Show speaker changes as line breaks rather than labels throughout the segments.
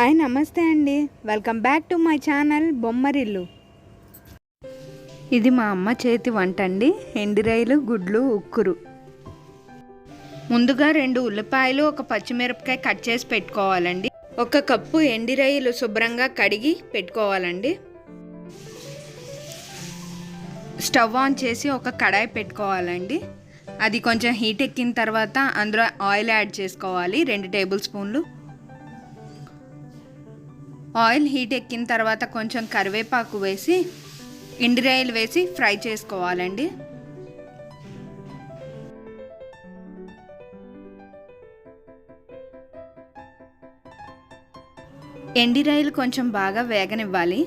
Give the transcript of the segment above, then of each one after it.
Hi నమస్తే అండి, welcome back to my channel Bommarillu. ఇది మా అమ్మ చేతి వంట అండి. ఎండిరాయిలు, గుడ్లు, ఉక్కురు. ముందుగా 2 ఉల్లిపాయలు, ఒక పచ్చిమిరపకాయ కట్ చేసి పెట్టుకోవాలండి. 1 కప్పు ఎండిరాయిలు శుభ్రంగా కడిగి పెట్టుకోవాలండి. స్టవ్ ఆన్ చేసి ఒక కడాయి పెట్టుకోవాలండి. అది కొంచెం హీట్ ఎక్కిన తర్వాత అందులో ఆయిల్ యాడ్ చేసుకోవాలి, 2 టేబుల్ స్పూన్లు. ఆయిల్ హీట్ ఎక్కిన తర్వాత కొంచెం కరివేపాకు వేసి ఎండిరాయిలు వేసి ఫ్రై చేసుకోవాలండి. ఎండిరాయిలు కొంచెం బాగా వేగనివ్వాలి.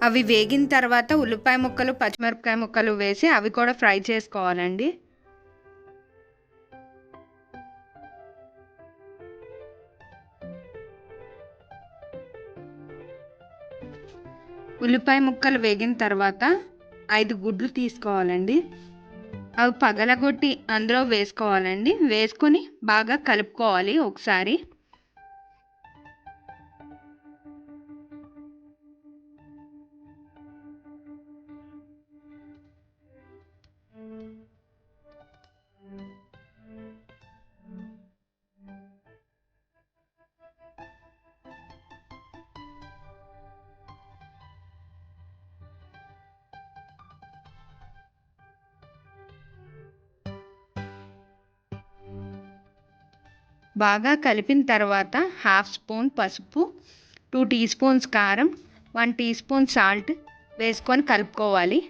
అవి వేగిన తర్వాత ఉల్లిపాయ ముక్కలు, పచ్చిమిరపకాయ ముక్కలు వేసి అవి కూడా ఫ్రై చేసుకోవాలండి. ఉల్లిపాయ ముక్కలు వేగిన తర్వాత 5 గుడ్లు తీసుకోవాలండి. అవి పగలగొట్టి అందులో వేసుకోవాలండి. వేసుకొని బాగా కలుపుకోవాలి ఒకసారి. బాగా కలిపిన తర్వాత 1/2 స్పూన్ పసుపు, 2 టీ స్పూన్స్ కారం, 1 టీ స్పూన్ సాల్ట్ వేసుకొని కలుపుకోవాలి.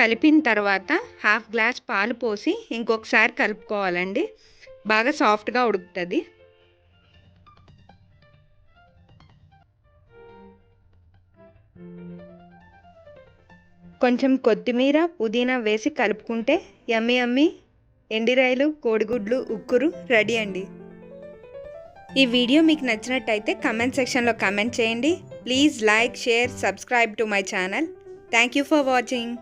కలిపిన తర్వాత 1/2 గ్లాస్ పాలు పోసి ఇంకొకసారి కలుపుకోవాలండి. బాగా సాఫ్ట్గా ఉడుకుతుంది. కొంచెం కొత్తిమీర, పుదీనా వేసి కలుపుకుంటే యమ్మీ యమ్మీ ఎండిరాయిలు, కోడిగుడ్లు, ఉక్కురు రెడీ అండి. ఈ వీడియో మీకు నచ్చినట్టయితే కమెంట్ సెక్షన్లో కమెంట్ చేయండి. Please like, share, subscribe to my channel. Thank you for watching.